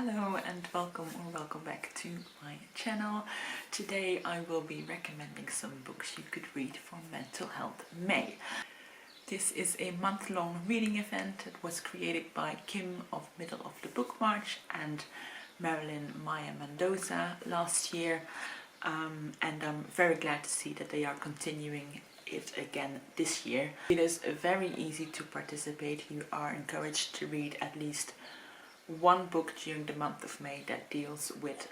Hello and welcome back to my channel. Today I will be recommending some books you could read for Mental Health May. This is a month-long reading event that was created by Kim of Middle of the Book March and Marilyn Maya Mendoza last year, and I'm very glad to see that they are continuing it again this year. It is very easy to participate. You are encouraged to read at least one book during the month of May that deals with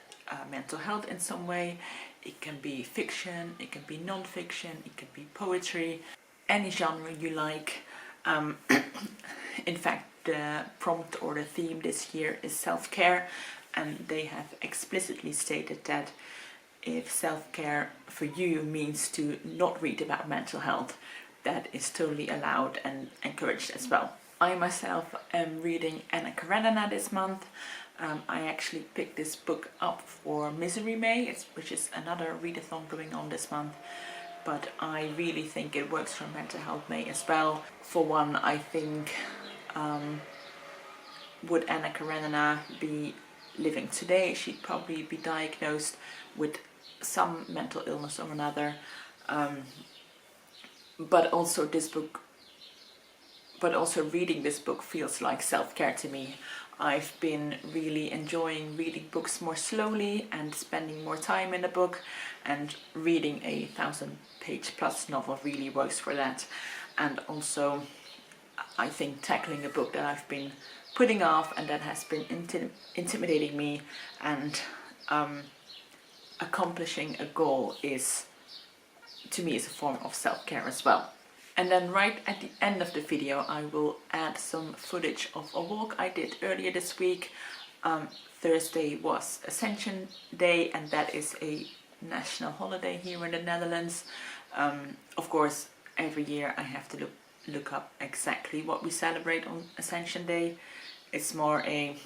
mental health in some way. It can be fiction, it can be non-fiction, it can be poetry, any genre you like. In fact, the prompt or the theme this year is self-care, and they have explicitly stated that if self-care for you means to not read about mental health, that is totally allowed and encouraged as well. I myself am reading Anna Karenina this month. I actually picked this book up for Misery May, which is another readathon going on this month, but I really think it works for Mental Health May as well. For one, I think, would Anna Karenina be living today, she'd probably be diagnosed with some mental illness or another, but also reading this book feels like self-care to me. I've been really enjoying reading books more slowly and spending more time in the book, and reading a 1000-page plus novel really works for that. And also I think tackling a book that I've been putting off and that has been intimidating me and accomplishing a goal is, to me, is a form of self-care as well. And then right at the end of the video I will add some footage of a walk I did earlier this week. Thursday was Ascension Day, and that is a national holiday here in the Netherlands. Of course, every year I have to look up exactly what we celebrate on Ascension Day. It's more a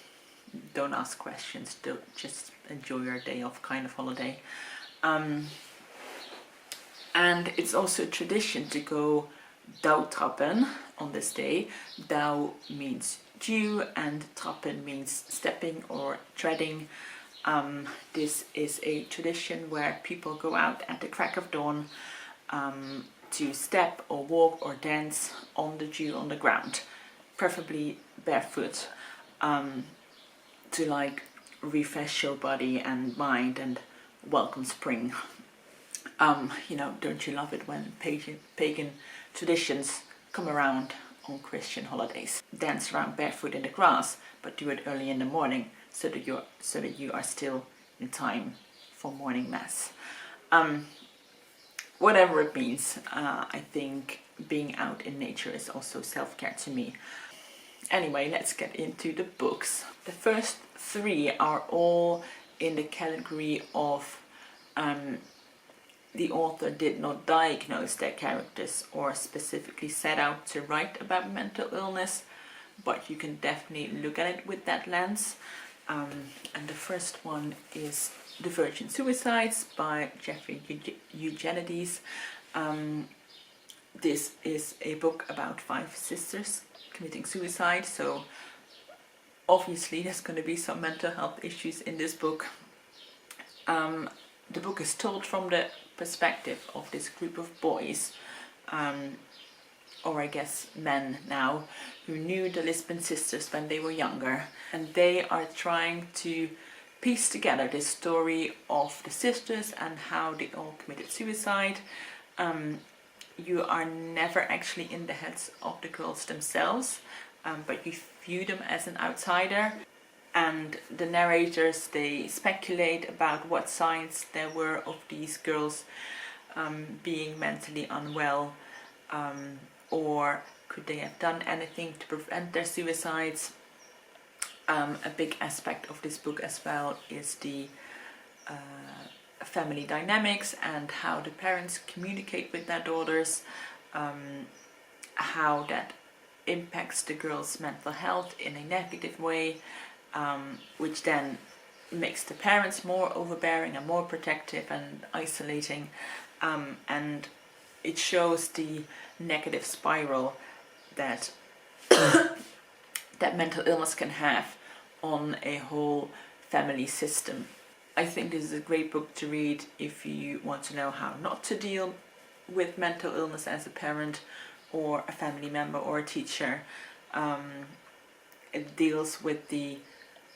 don't ask questions, just enjoy your day off kind of holiday. And it's also a tradition to go Douw trappen on this day. Douw means dew and trappen means stepping or treading. This is a tradition where people go out at the crack of dawn to step or walk or dance on the dew on the ground, preferably barefoot, to like refresh your body and mind and welcome spring. You know, don't you love it when pagan traditions come around on Christian holidays? Dance around barefoot in the grass, but do it early in the morning so that you are still in time for morning mass. Whatever it means, I think being out in nature is also self-care to me. Anyway, let's get into the books. The first three are all in the category of the author did not diagnose their characters or specifically set out to write about mental illness, but you can definitely look at it with that lens. And the first one is The Virgin Suicides by Jeffrey Eugenides. This is a book about 5 sisters committing suicide, so obviously there's going to be some mental health issues in this book. The book is told from the perspective of this group of boys, or I guess men now, who knew the Lisbon sisters when they were younger, and they are trying to piece together this story of the sisters and how they all committed suicide. You are never actually in the heads of the girls themselves, but you view them as an outsider. And the narrators, they speculate about what signs there were of these girls being mentally unwell, or could they have done anything to prevent their suicides. A big aspect of this book as well is the family dynamics and how the parents communicate with their daughters, how that impacts the girls' mental health in a negative way, which then makes the parents more overbearing and more protective and isolating, and it shows the negative spiral that that mental illness can have on a whole family system. I think this is a great book to read if you want to know how not to deal with mental illness as a parent or a family member or a teacher. It deals with the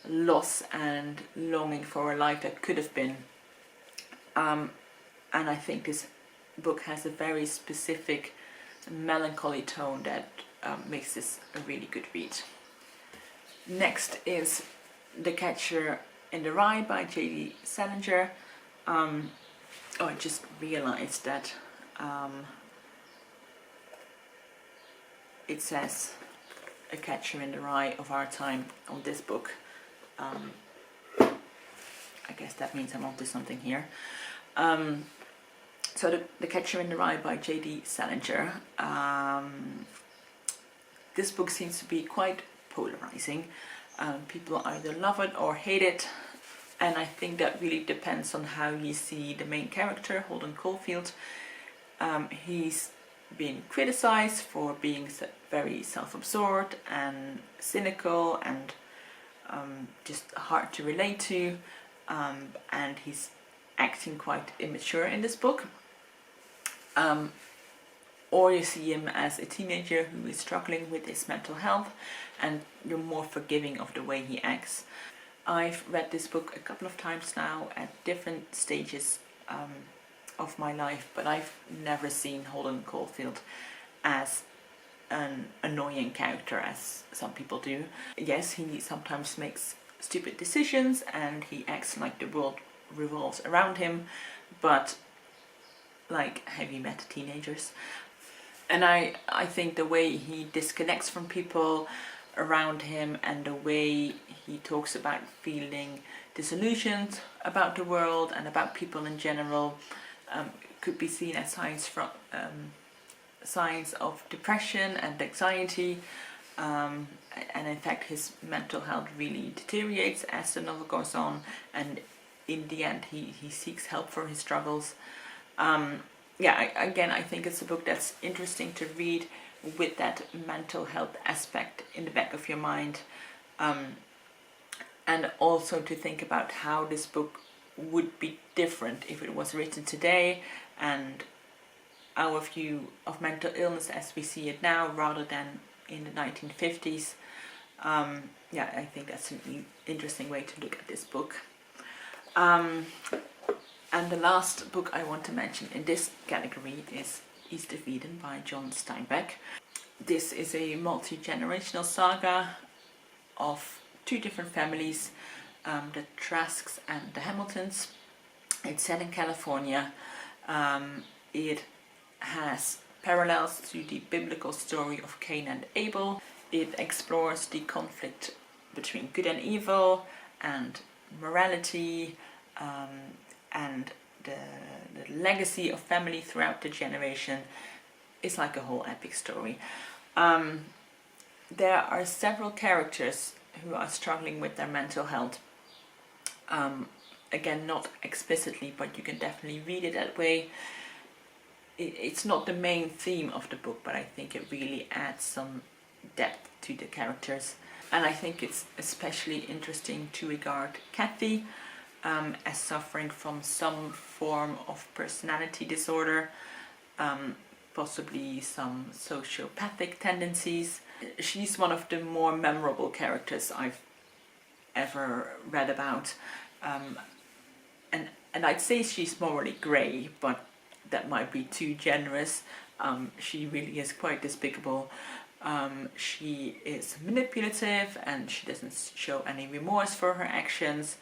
loss and longing for a life that could have been. And I think this book has a very specific melancholy tone that makes this a really good read. Next is The Catcher in the Rye by J.D. Salinger. I just realized that it says A Catcher in the Rye of Our Time on this book. I guess that means I'm onto something here. So the Catcher in the Rye by J.D. Salinger. This book seems to be quite polarizing. People either love it or hate it, and I think that really depends on how you see the main character, Holden Caulfield. He's been criticized for being very self-absorbed and cynical and just hard to relate to, and he's acting quite immature in this book. Or you see him as a teenager who is struggling with his mental health, and you're more forgiving of the way he acts. I've read this book a couple of times now at different stages of my life, but I've never seen Holden Caulfield as an annoying character as some people do. Yes, he sometimes makes stupid decisions and he acts like the world revolves around him, but like, have you met teenagers? And I think the way he disconnects from people around him and the way he talks about feeling disillusioned about the world and about people in general could be seen as signs of depression and anxiety, and in fact his mental health really deteriorates as the novel goes on, and in the end he seeks help for his struggles. Again, I think it's a book that's interesting to read with that mental health aspect in the back of your mind, and also to think about how this book would be different if it was written today and our view of mental illness as we see it now rather than in the 1950s. I think that's an interesting way to look at this book. And the last book I want to mention in this category is EAS of Eden by John Steinbeck. This is a multi-generational saga of two different families, the Trasks and the Hamiltons. It's set in California. It has parallels to the biblical story of Cain and Abel. It explores the conflict between good and evil and morality, and the legacy of family throughout the generation. Is like a whole epic story. There are several characters who are struggling with their mental health. Again, not explicitly, but you can definitely read it that way. It's not the main theme of the book, but I think it really adds some depth to the characters. And I think it's especially interesting to regard Kathy as suffering from some form of personality disorder, possibly some sociopathic tendencies. She's one of the more memorable characters I've ever read about, and I'd say she's morally grey, but that might be too generous. She really is quite despicable. She is manipulative and she doesn't show any remorse for her actions.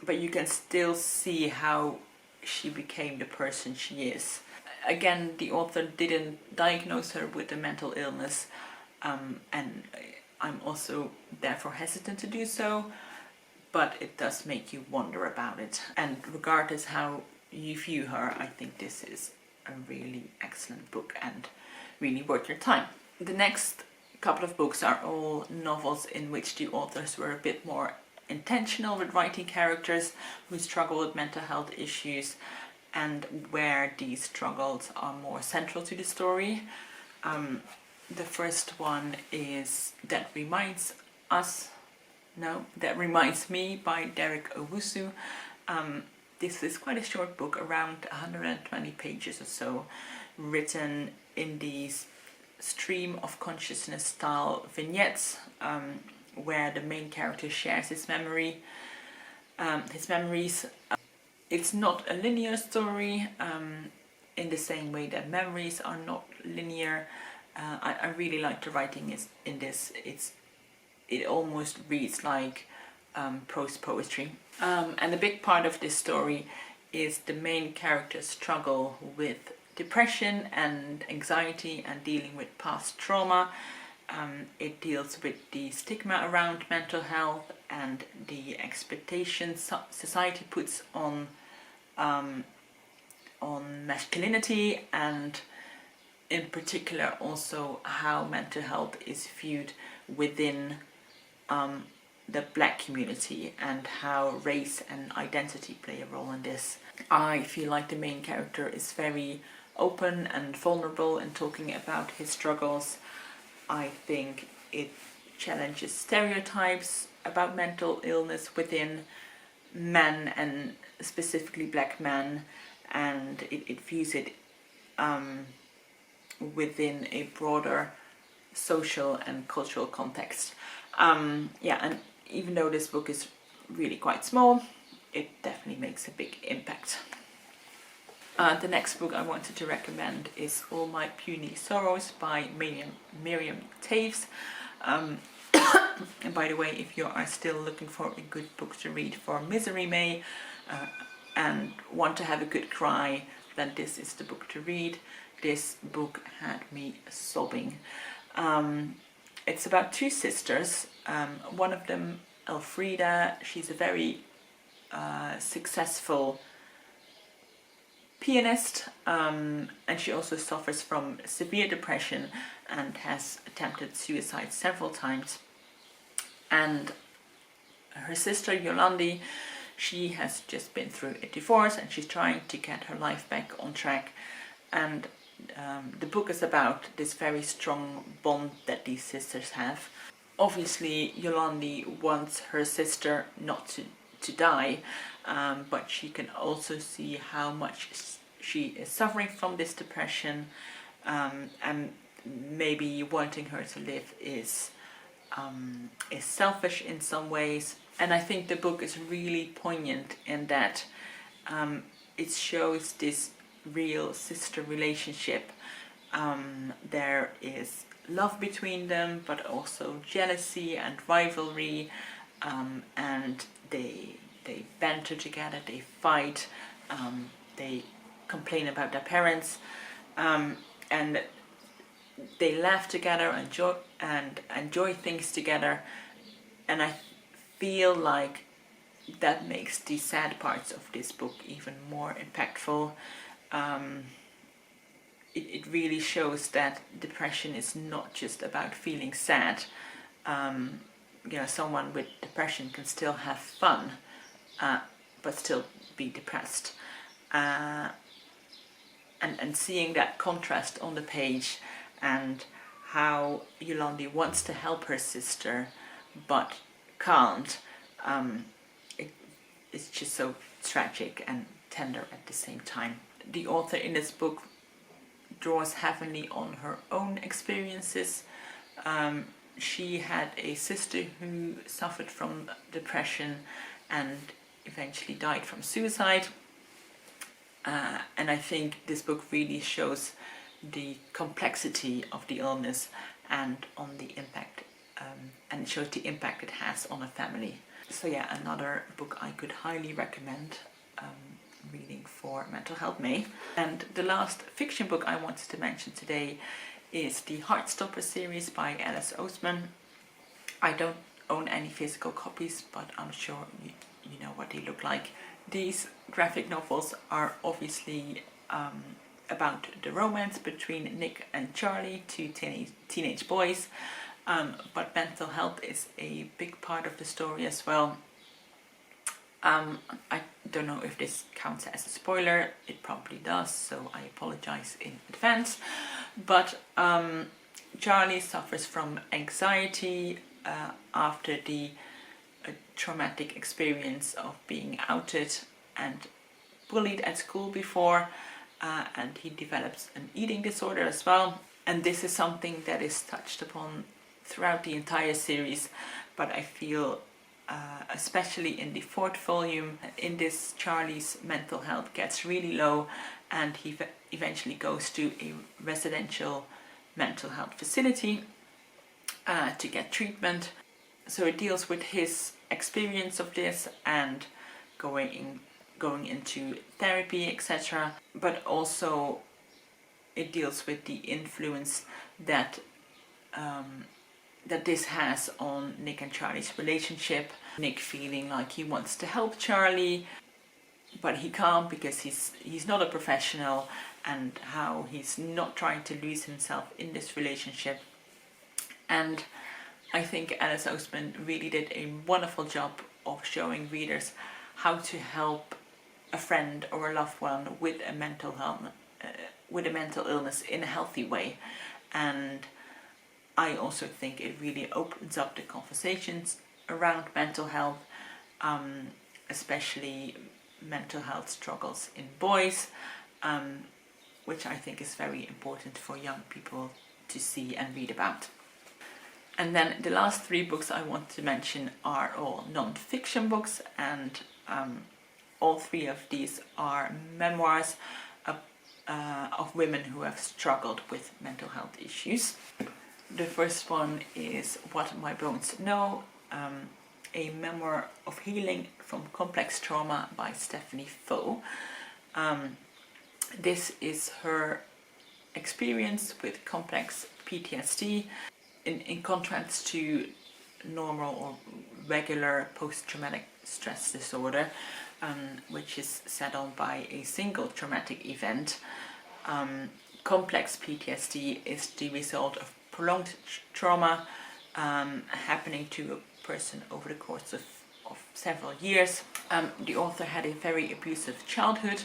But you can still see how she became the person she is. Again, the author didn't diagnose her with a mental illness, and I'm also therefore hesitant to do so, but it does make you wonder about it. And regardless how you view her, I think this is a really excellent book and really worth your time. The next couple of books are all novels in which the authors were a bit more intentional with writing characters who struggle with mental health issues and where these struggles are more central to the story. The first one is That Reminds Us No, That Reminds Me by Derek Owusu. This is quite a short book, around 120 pages or so, written in these stream of consciousness style vignettes, where the main character shares his memories. It's not a linear story, in the same way that memories are not linear. I really like the writing in this. It almost reads like prose poetry. And a big part of this story is the main character's struggle with depression and anxiety and dealing with past trauma. It deals with the stigma around mental health and the expectations society puts on masculinity, and in particular also how mental health is viewed within the Black community, and how race and identity play a role in this. I feel like the main character is very open and vulnerable in talking about his struggles. I think it challenges stereotypes about mental illness within men, and specifically Black men, and it views it within a broader social and cultural context. And even though this book is really quite small, it definitely makes a big impact. The next book I wanted to recommend is All My Puny Sorrows by Miriam Toews. And by the way, if you are still looking for a good book to read for Misery May and want to have a good cry, then this is the book to read. This book had me sobbing. It's about two sisters. One of them, Elfrida, she's a very successful pianist, and she also suffers from severe depression and has attempted suicide several times. And her sister Yolandi, she has just been through a divorce and she's trying to get her life back on track. And the book is about this very strong bond that these sisters have. Obviously, Yolandi wants her sister not to die, but she can also see how much she is suffering from this depression, and maybe wanting her to live is selfish in some ways. And I think the book is really poignant in that it shows this real sister relationship. There is love between them, but also jealousy and rivalry, and they banter together, they fight, they complain about their parents, and they laugh together and enjoy things together. And I feel like that makes the sad parts of this book even more impactful. It really shows that depression is not just about feeling sad. Someone with depression can still have fun, but still be depressed. And seeing that contrast on the page, and how Yolandi wants to help her sister but can't, it's just so tragic and tender at the same time. The author in this book draws heavily on her own experiences. She had a sister who suffered from depression and eventually died from suicide. And I think this book really shows the complexity of the illness and on the impact, and it shows the impact it has on a family. So yeah, another book I could highly recommend reading for Mental Health May. And the last fiction book I wanted to mention today is the Heartstopper series by Alice Oseman. I don't own any physical copies, but I'm sure you know what they look like. These graphic novels are obviously about the romance between Nick and Charlie, two teenage boys, but mental health is a big part of the story as well. I don't know if this counts as a spoiler. It probably does, so I apologize in advance. But Charlie suffers from anxiety after the a traumatic experience of being outed and bullied at school before, and he develops an eating disorder as well. And this is something that is touched upon throughout the entire series, but I feel especially in the 4th volume, in this, Charlie's mental health gets really low and he eventually goes to a residential mental health facility to get treatment. So it deals with his experience of this and going into therapy, etc. But also it deals with the influence that that this has on Nick and Charlie's relationship. Nick feeling like he wants to help Charlie, but he can't because he's not a professional, and how he's not trying to lose himself in this relationship. And I think Alice Oseman really did a wonderful job of showing readers how to help a friend or a loved one with a mental illness in a healthy way. And I also think it really opens up the conversations around mental health, especially mental health struggles in boys, which I think is very important for young people to see and read about. And then the last 3 books I want to mention are all non-fiction books, and all 3 of these are memoirs of women who have struggled with mental health issues. The first one is What My Bones Know, a memoir of healing from complex trauma by Stephanie Foe. This is her experience with complex PTSD in contrast to normal or regular post-traumatic stress disorder, which is set on by a single traumatic event. Complex PTSD is the result of prolonged trauma happening to a person over the course of several years. The author had a very abusive childhood,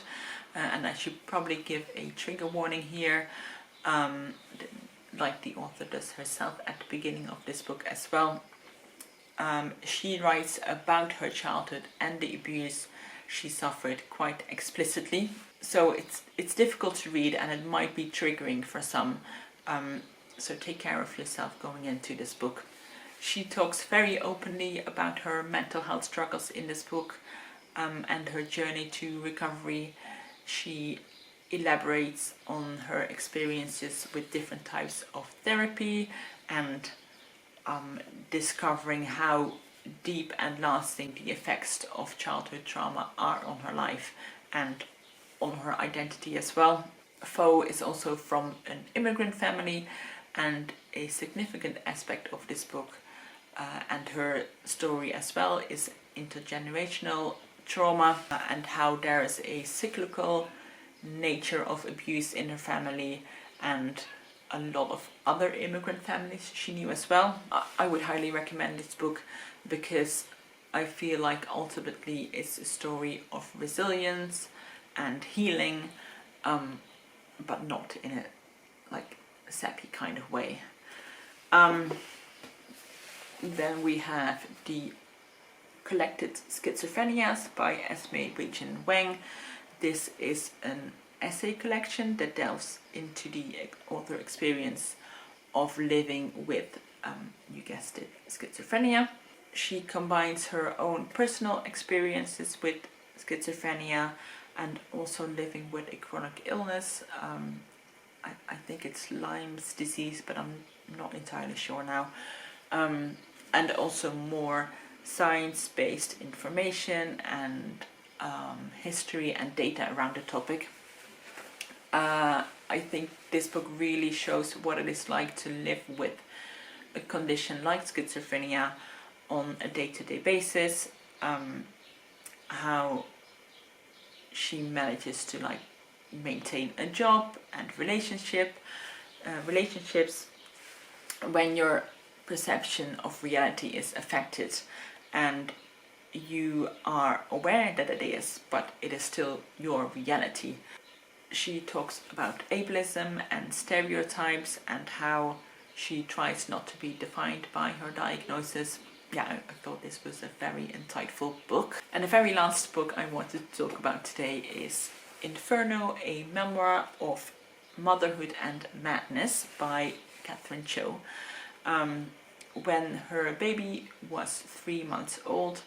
and I should probably give a trigger warning here, like the author does herself at the beginning of this book as well. She writes about her childhood and the abuse she suffered quite explicitly, so it's difficult to read and it might be triggering for some, so take care of yourself going into this book. She talks very openly about her mental health struggles in this book, and her journey to recovery. She elaborates on her experiences with different types of therapy and discovering how deep and lasting the effects of childhood trauma are on her life and on her identity as well. Foe is also from an immigrant family, and a significant aspect of this book and her story as well is intergenerational trauma, and how there is a cyclical nature of abuse in her family and a lot of other immigrant families she knew as well. I would highly recommend this book because I feel like ultimately it's a story of resilience and healing, but not in a like sappy kind of way. Then we have the Collected Schizophrenias by Esme Weijung Wang. This is an essay collection that delves into the author experience of living with, you guessed it, schizophrenia. She combines her own personal experiences with schizophrenia and also living with a chronic illness. I think it's Lyme's disease, but I'm not entirely sure now. And also more science-based information and history and data around the topic. I think this book really shows what it is like to live with a condition like schizophrenia on a day-to-day basis, how she manages to like maintain a job and relationships when your perception of reality is affected and you are aware that it is, but it is still your reality. She talks about ableism and stereotypes and how she tries not to be defined by her diagnosis. yeah, I thought this was a very insightful book. And the very last book I wanted to talk about today is Inferno, a memoir of motherhood and madness by Catherine Cho. When her baby was 3 months old,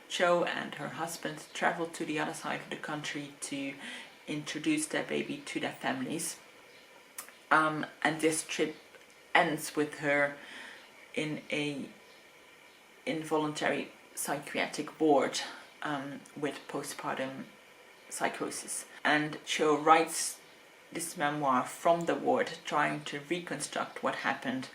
Cho and her husband traveled to the other side of the country to introduce their baby to their families. And this trip ends with her in a involuntary psychiatric ward with postpartum psychosis. And Cho writes this memoir from the ward, trying to reconstruct what happened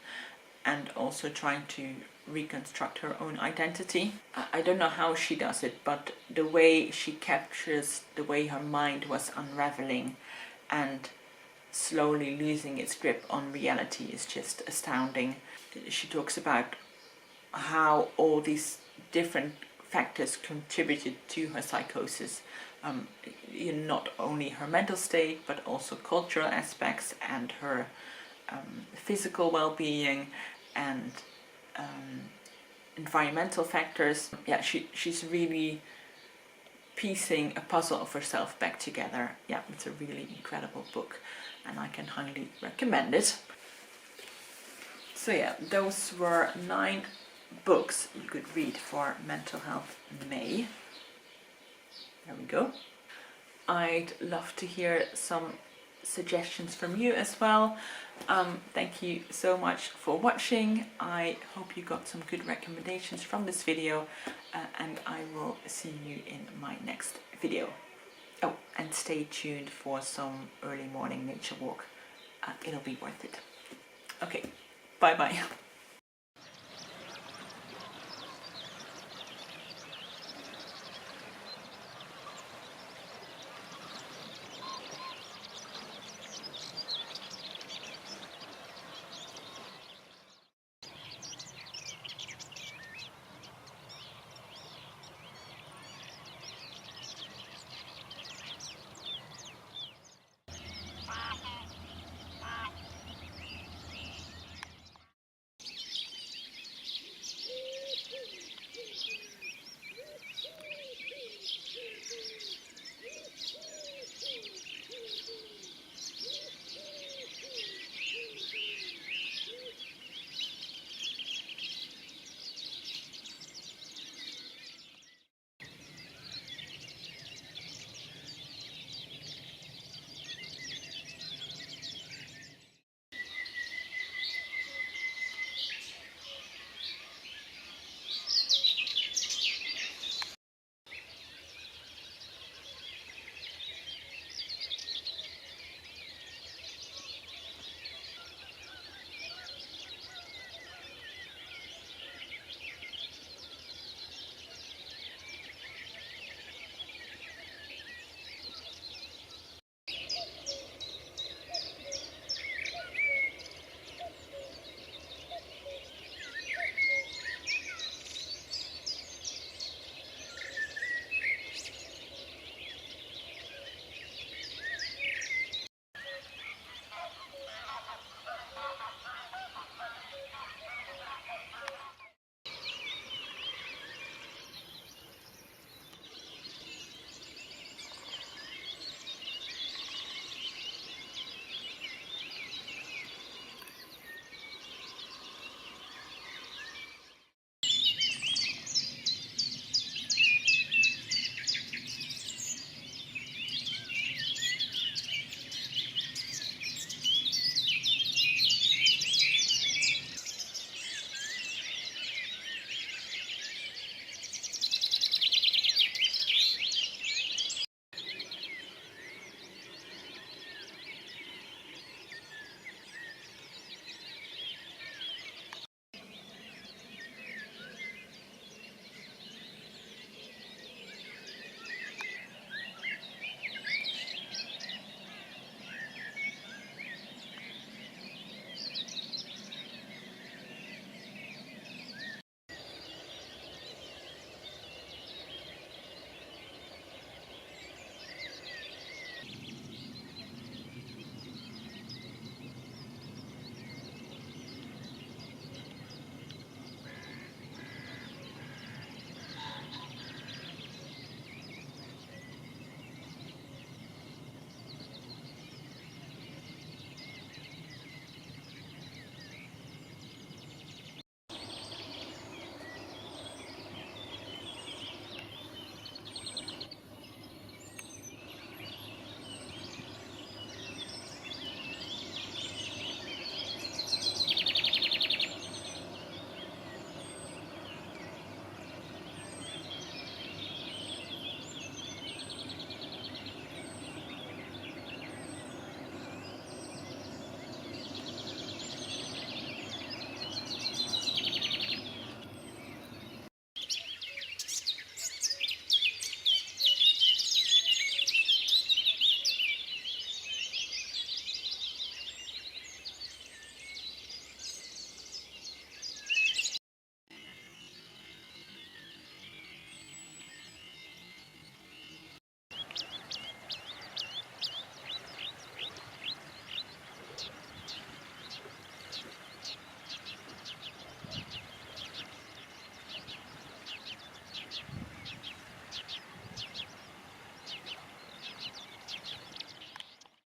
and also trying to reconstruct her own identity. I don't know how she does it, but the way she captures the way her mind was unraveling and slowly losing its grip on reality is just astounding. She talks about how all these different factors contributed to her psychosis. Not only her mental state, but also cultural aspects and her physical well-being and environmental factors. Yeah, she's really piecing a puzzle of herself back together. Yeah, it's a really incredible book and I can highly recommend it. So yeah, those were 9 books you could read for Mental Health May. There we go. I'd love to hear some suggestions from you as well. Thank you so much for watching. I hope you got some good recommendations from this video and I will see you in my next video. Oh, and stay tuned for some early morning nature walk. It'll be worth it. Okay, bye bye.